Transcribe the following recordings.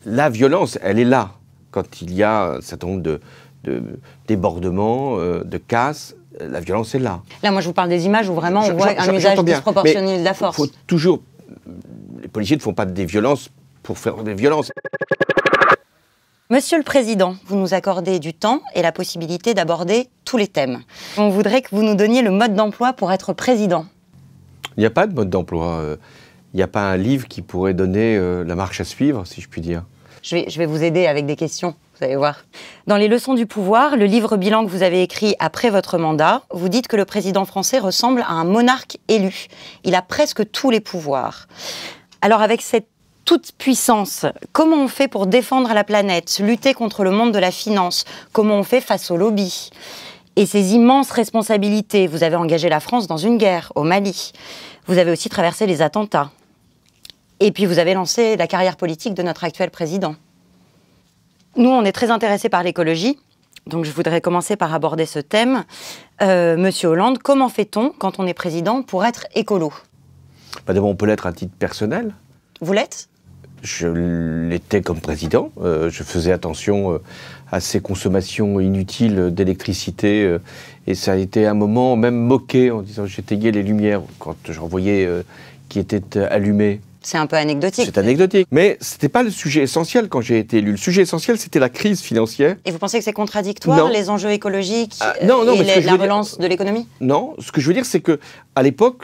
La violence, elle est là. Quand il y a un certain nombre de débordements, de casses, la violence est là. Là, moi, je vous parle des images où vraiment on voit un usage disproportionné de la force. Faut toujours... Les policiers ne font pas des violences pour faire des violences. Monsieur le Président, vous nous accordez du temps et la possibilité d'aborder tous les thèmes. On voudrait que vous nous donniez le mode d'emploi pour être président. Il n'y a pas de mode d'emploi. Il n'y a pas un livre qui pourrait donner la marche à suivre, si je puis dire. Je vais vous aider avec des questions, vous allez voir. Dans les leçons du pouvoir, le livre bilan que vous avez écrit après votre mandat, vous dites que le président français ressemble à un monarque élu. Il a presque tous les pouvoirs. Alors avec cette toute puissance, comment on fait pour défendre la planète, lutter contre le monde de la finance? Comment on fait face aux lobbies? Et ces immenses responsabilités, vous avez engagé la France dans une guerre, au Mali. Vous avez aussi traversé les attentats. Et puis vous avez lancé la carrière politique de notre actuel président. Nous, on est très intéressés par l'écologie, donc je voudrais commencer par aborder ce thème. Monsieur Hollande, comment fait-on, quand on est président, pour être écolo? D'abord, on peut l'être à titre personnel. Vous l'êtes? Je l'étais comme président. Je faisais attention à ces consommations inutiles d'électricité. Et ça a été un moment même moqué en disant j'éteignais les lumières quand j'en voyais qui étaient allumées. C'est un peu anecdotique. C'est anecdotique. Mais ce n'était pas le sujet essentiel quand j'ai été élu. Le sujet essentiel, c'était la crise financière. Et vous pensez que c'est contradictoire, les enjeux écologiques et la relance de l'économie? Non, ce que je veux dire, c'est qu'à l'époque,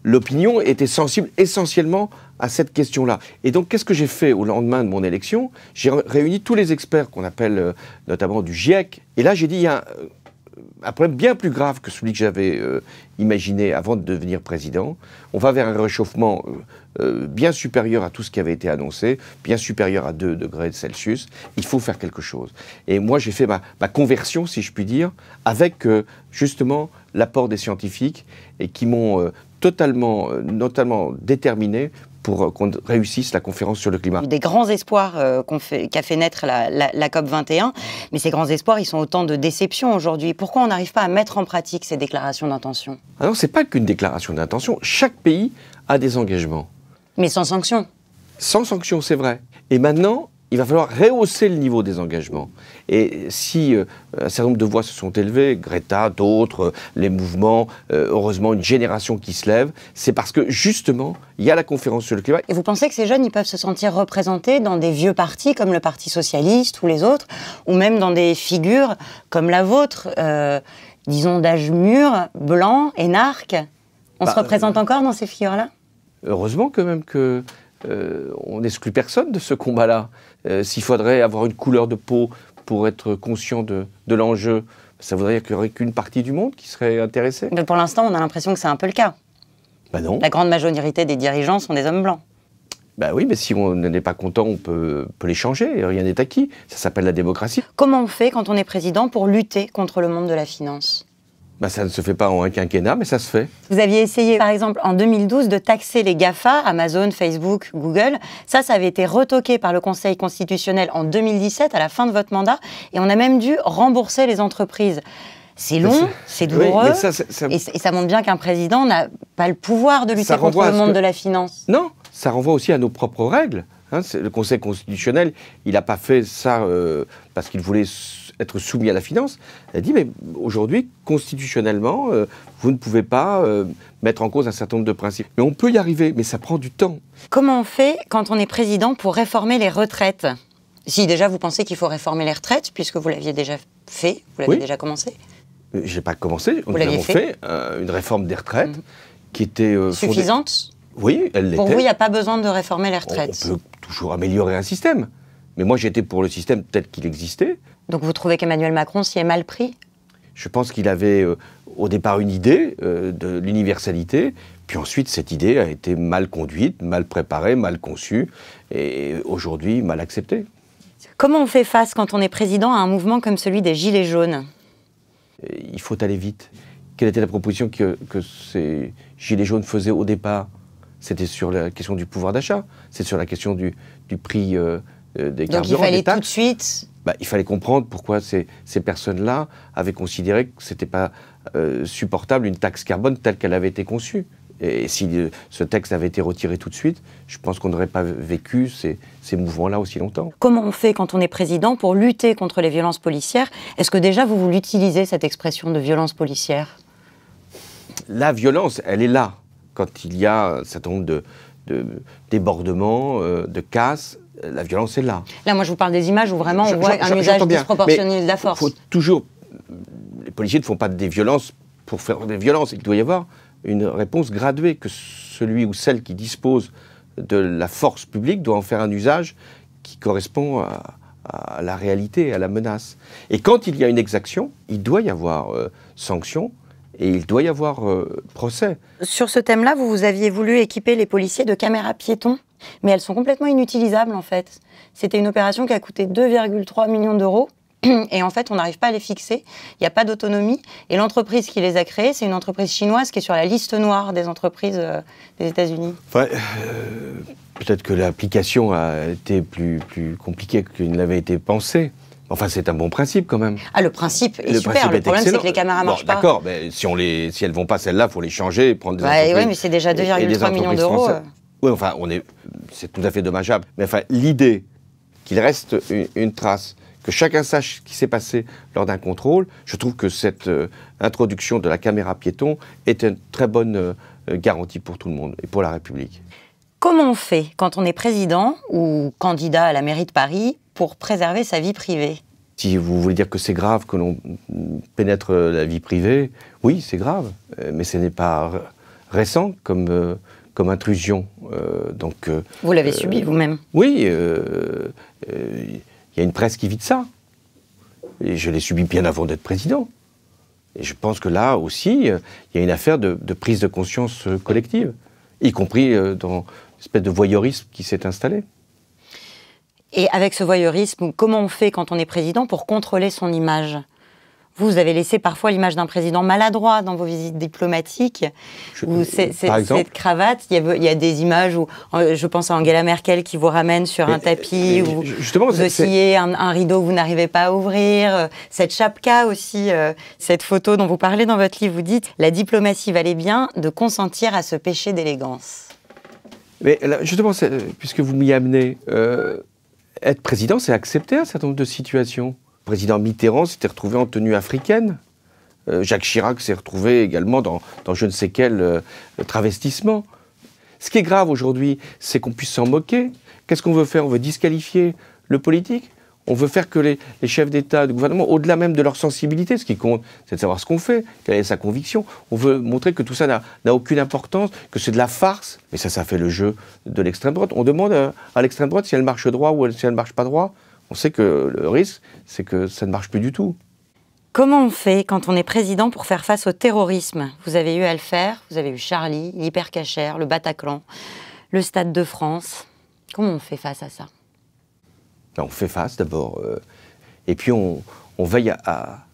l'opinion était sensible essentiellement à cette question-là. Et donc, qu'est-ce que j'ai fait au lendemain de mon élection? J'ai réuni tous les experts qu'on appelle notamment du GIEC. Et là, j'ai dit, il y a un problème bien plus grave que celui que j'avais imaginé avant de devenir président. On va vers un réchauffement bien supérieur à tout ce qui avait été annoncé, bien supérieur à 2 degrés Celsius. Il faut faire quelque chose. Et moi, j'ai fait ma conversion, si je puis dire, avec justement l'apport des scientifiques et qui m'ont notamment déterminé pour qu'on réussisse la conférence sur le climat. Des grands espoirs qu'a fait naître la COP21, mais ces grands espoirs, ils sont autant de déceptions aujourd'hui. Pourquoi on n'arrive pas à mettre en pratique ces déclarations d'intention? Ah non, ce n'est pas qu'une déclaration d'intention. Chaque pays a des engagements. Mais sans sanction. Sans sanction, c'est vrai. Et maintenant, il va falloir rehausser le niveau des engagements. Et si un certain nombre de voix se sont élevées, Greta, d'autres, les mouvements, heureusement une génération qui se lève, c'est parce que justement, il y a la conférence sur le climat. Et vous pensez que ces jeunes, ils peuvent se sentir représentés dans des vieux partis comme le Parti Socialiste ou les autres, ou même dans des figures comme la vôtre, disons d'âge mûr, blanc, énarque? On se représente encore dans ces figures-là? Heureusement quand même que on n'exclut personne de ce combat-là. S'il faudrait avoir une couleur de peau pour être conscient de l'enjeu, ça voudrait dire qu'il n'y aurait qu'une partie du monde qui serait intéressée. Mais pour l'instant, on a l'impression que c'est un peu le cas. Non. La grande majorité des dirigeants sont des hommes blancs. Oui, mais si on n'est pas content, on peut les changer. Rien n'est acquis. Ça s'appelle la démocratie. Comment on fait quand on est président pour lutter contre le monde de la finance? Ça ne se fait pas en un quinquennat, mais ça se fait. Vous aviez essayé, par exemple, en 2012, de taxer les GAFA, Amazon, Facebook, Google. Ça avait été retoqué par le Conseil constitutionnel en 2017, à la fin de votre mandat, et on a même dû rembourser les entreprises. C'est long, c'est douloureux, oui, et ça montre bien qu'un président n'a pas le pouvoir de lutter contre le monde de la finance. Non, ça renvoie aussi à nos propres règles. Le Conseil constitutionnel, il n'a pas fait ça parce qu'il voulait être soumis à la finance. Elle a dit, mais aujourd'hui, constitutionnellement, vous ne pouvez pas mettre en cause un certain nombre de principes. Mais on peut y arriver, mais ça prend du temps. Comment on fait quand on est président pour réformer les retraites? Si déjà vous pensez qu'il faut réformer les retraites, puisque vous l'aviez déjà fait, vous l'avez déjà commencé. Je n'ai pas commencé, nous avons fait une réforme des retraites qui était suffisante. Oui, elle l'était. Pour vous, il n'y a pas besoin de réformer les retraites? On peut toujours améliorer un système. Mais moi, j'étais pour le système tel qu'il existait. Donc vous trouvez qu'Emmanuel Macron s'y est mal pris? Je pense qu'il avait au départ une idée de l'universalité, puis ensuite cette idée a été mal conduite, mal préparée, mal conçue, et aujourd'hui mal acceptée. Comment on fait face quand on est président à un mouvement comme celui des Gilets jaunes? Il faut aller vite. Quelle était la proposition que ces Gilets jaunes faisaient au départ? C'était sur la question du pouvoir d'achat, c'est sur la question du prix des carburants. Donc il fallait tout de suite... Il fallait comprendre pourquoi ces personnes-là avaient considéré que ce n'était pas supportable une taxe carbone telle qu'elle avait été conçue. Et si ce texte avait été retiré tout de suite, je pense qu'on n'aurait pas vécu ces mouvements-là aussi longtemps. Comment on fait quand on est président pour lutter contre les violences policières? Est-ce que déjà vous l'utilisez, cette expression de violence policière? La violence, elle est là. Quand il y a un certain nombre de débordements, de casses, la violence est là. Là, moi, je vous parle des images où vraiment on voit un usage disproportionné de la force. Les policiers ne font pas des violences pour faire des violences. Il doit y avoir une réponse graduée, que celui ou celle qui dispose de la force publique doit en faire un usage qui correspond à la réalité, à la menace. Et quand il y a une exaction, il doit y avoir sanction et il doit y avoir procès. Sur ce thème-là, vous aviez voulu équiper les policiers de caméras piétons, mais elles sont complètement inutilisables en fait. C'était une opération qui a coûté 2,3 millions d'euros. Et en fait, on n'arrive pas à les fixer, il n'y a pas d'autonomie. Et l'entreprise qui les a créées, c'est une entreprise chinoise qui est sur la liste noire des entreprises des États-Unis. Enfin, peut-être que l'application a été plus compliquée qu'il n'avait été pensé. Enfin, c'est un bon principe quand même. Ah, le principe est super. Le problème, c'est que les caméras ne marchent pas. D'accord, mais si elles ne vont pas, celles-là, il faut les changer, prendre des entreprises. Oui, mais c'est déjà 2,3 millions d'euros. Oui, enfin, c'est tout à fait dommageable. Mais enfin, l'idée qu'il reste une trace, que chacun sache ce qui s'est passé lors d'un contrôle, je trouve que cette introduction de la caméra piéton est une très bonne garantie pour tout le monde et pour la République. Comment on fait quand on est président ou candidat à la mairie de Paris pour préserver sa vie privée? Si vous voulez dire que c'est grave que l'on pénètre la vie privée, oui, c'est grave, mais ce n'est pas récent comme intrusion. Vous l'avez subi vous-même? Oui, il y a une presse qui vit de ça. Et je l'ai subi bien avant d'être président. Et je pense que là aussi, il y a une affaire de prise de conscience collective, y compris dans l'espèce de voyeurisme qui s'est installé. Et avec ce voyeurisme, comment on fait quand on est président pour contrôler son image? Vous avez laissé parfois l'image d'un président maladroit dans vos visites diplomatiques. Cette cravate, il y a des images où je pense à Angela Merkel qui vous ramène sur un tapis, où vous oscillez un rideau que vous n'arrivez pas à ouvrir. Cette chapka aussi, cette photo dont vous parlez dans votre livre, vous dites « La diplomatie valait bien de consentir à ce péché d'élégance ». Mais là, justement, puisque vous m'y amenez, être président, c'est accepter un certain nombre de situations. Le président Mitterrand s'était retrouvé en tenue africaine. Jacques Chirac s'est retrouvé également dans je ne sais quel travestissement. Ce qui est grave aujourd'hui, c'est qu'on puisse s'en moquer. Qu'est-ce qu'on veut faire? On veut disqualifier le politique. On veut faire que les chefs d'État, de gouvernement, au-delà même de leur sensibilité, ce qui compte, c'est de savoir ce qu'on fait, quelle est sa conviction. On veut montrer que tout ça n'a aucune importance, que c'est de la farce. Mais ça fait le jeu de l'extrême droite. On demande à l'extrême droite si elle marche droit ou si elle ne marche pas droit. On sait que le risque, c'est que ça ne marche plus du tout. Comment on fait quand on est président pour faire face au terrorisme? Vous avez eu à le faire, vous avez eu Charlie, l'Hypercacher, le Bataclan, le Stade de France. Comment on fait face à ça? On fait face d'abord, et puis on veille à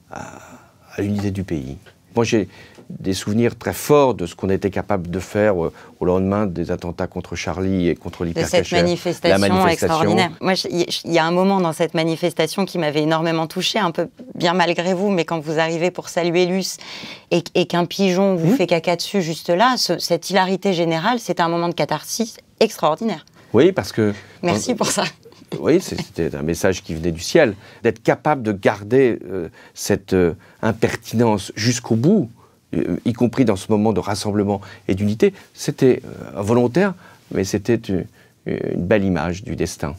l'unité du pays. Moi j'ai des souvenirs très forts de ce qu'on était capable de faire au lendemain des attentats contre Charlie et contre l'Hypercacher. De cette manifestation extraordinaire. Moi, il y a un moment dans cette manifestation qui m'avait énormément touchée, un peu bien malgré vous, mais quand vous arrivez pour saluer Luce et qu'un pigeon vous fait caca dessus juste là, cette hilarité générale, c'est un moment de catharsis extraordinaire. Oui, parce que... Merci pour ça. Oui, c'était un message qui venait du ciel. D'être capable de garder cette impertinence jusqu'au bout, y compris dans ce moment de rassemblement et d'unité, c'était volontaire, mais c'était une belle image du destin.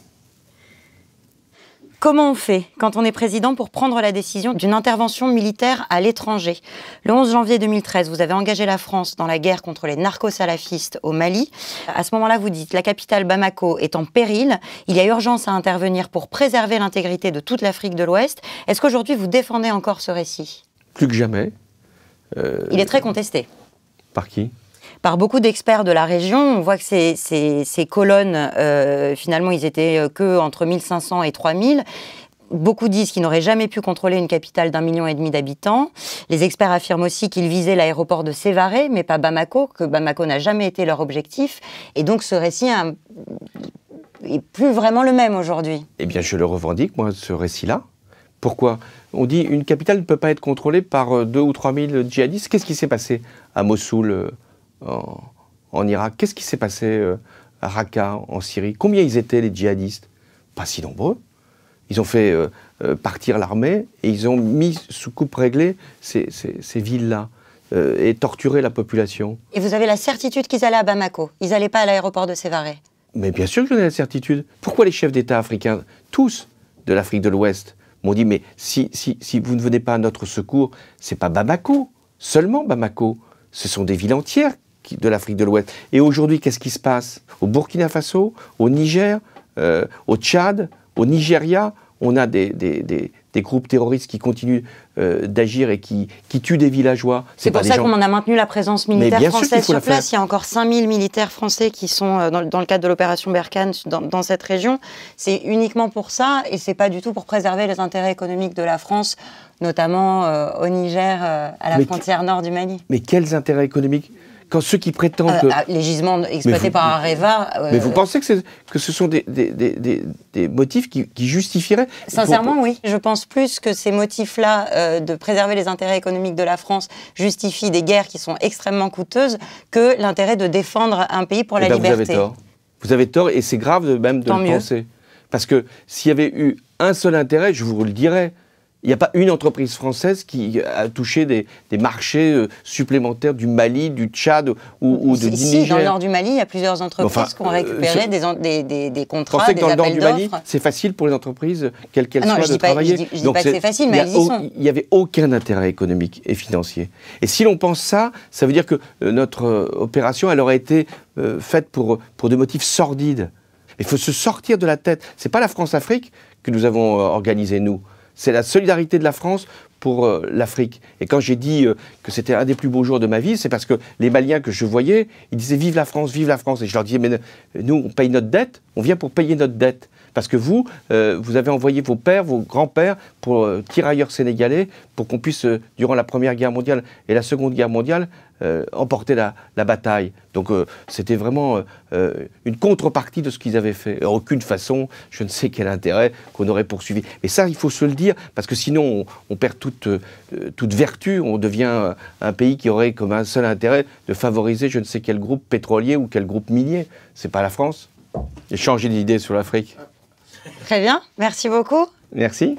Comment on fait quand on est président pour prendre la décision d'une intervention militaire à l'étranger? Le 11 janvier 2013, vous avez engagé la France dans la guerre contre les narco-salafistes au Mali. À ce moment-là, vous dites « La capitale Bamako est en péril. Il y a urgence à intervenir pour préserver l'intégrité de toute l'Afrique de l'Ouest ». Est-ce qu'aujourd'hui, vous défendez encore ce récit? Plus que jamais. Il est très contesté. Par qui? Par beaucoup d'experts de la région. On voit que ces colonnes, finalement, ils étaient que entre 1500 et 3000. Beaucoup disent qu'ils n'auraient jamais pu contrôler une capitale d'1,5 million d'habitants. Les experts affirment aussi qu'ils visaient l'aéroport de Sévaré, mais pas Bamako, que Bamako n'a jamais été leur objectif. Et donc ce récit est plus vraiment le même aujourd'hui. Eh bien, je le revendique, moi, ce récit-là. Pourquoi? On dit une capitale ne peut pas être contrôlée par 2 ou 3 000 djihadistes. Qu'est-ce qui s'est passé à Mossoul en Irak? Qu'est-ce qui s'est passé à Raqqa, en Syrie? Combien ils étaient, les djihadistes? Pas si nombreux. Ils ont fait partir l'armée et ils ont mis sous coupe réglée ces villes-là et torturé la population. Et vous avez la certitude qu'ils allaient à Bamako? Ils n'allaient pas à l'aéroport de Sévaré? Mais bien sûr que j'en ai la certitude. Pourquoi les chefs d'État africains, tous de l'Afrique de l'Ouest, m'ont dit, mais si vous ne venez pas à notre secours, c'est pas Bamako, seulement Bamako. Ce sont des villes entières de l'Afrique de l'Ouest. Et aujourd'hui, qu'est-ce qui se passe? Au Burkina Faso, au Niger, au Tchad, au Nigeria, on a des groupes terroristes qui continuent d'agir et qui tuent des villageois. C'est pour ça qu'on a maintenu la présence militaire française sur place. Il y a encore 5000 militaires français qui sont dans le cadre de l'opération Berkane dans cette région. C'est uniquement pour ça et c'est pas du tout pour préserver les intérêts économiques de la France, notamment au Niger, à la frontière nord du Mali. Mais quels intérêts économiques? Quand ceux qui prétendent les gisements exploités par Areva... mais vous pensez que ce sont des motifs qui justifieraient... Sincèrement, oui. Je pense plus que ces motifs-là de préserver les intérêts économiques de la France justifient des guerres qui sont extrêmement coûteuses que l'intérêt de défendre un pays pour la liberté. Vous avez tort. Vous avez tort et c'est grave même de le penser. Parce que s'il y avait eu un seul intérêt, je vous le dirais, il n'y a pas une entreprise française qui a touché des marchés supplémentaires du Mali, du Tchad ou du Niger. Dans le nord du Mali, il y a plusieurs entreprises qui ont récupéré des contrats, des appels d'offres. Dans le nord du Mali, c'est facile pour les entreprises, quelles qu'elles soient, de travailler. Je ne dis pas que c'est facile, mais elles y sont. Il n'y avait aucun intérêt économique et financier. Et si l'on pense ça, ça veut dire que notre opération, elle aurait été faite pour des motifs sordides. Il faut se sortir de la tête. Ce n'est pas la France-Afrique que nous avons organisée, nous. C'est la solidarité de la France pour l'Afrique. Et quand j'ai dit que c'était un des plus beaux jours de ma vie, c'est parce que les Maliens que je voyais, ils disaient « Vive la France, vive la France !» Et je leur disais « Mais nous, on paye notre dette, on vient pour payer notre dette. » Parce que vous avez envoyé vos pères, vos grands-pères pour tirailleurs sénégalais, pour qu'on puisse, durant la Première Guerre mondiale et la Seconde Guerre mondiale, emporter la bataille. Donc c'était vraiment une contrepartie de ce qu'ils avaient fait. Et aucune façon, je ne sais quel intérêt qu'on aurait poursuivi. Mais ça, il faut se le dire, parce que sinon on perd toute vertu, on devient un pays qui aurait comme un seul intérêt de favoriser je ne sais quel groupe pétrolier ou quel groupe minier. C'est pas la France. J'ai changé d'idée sur l'Afrique. Très bien, merci beaucoup. Merci.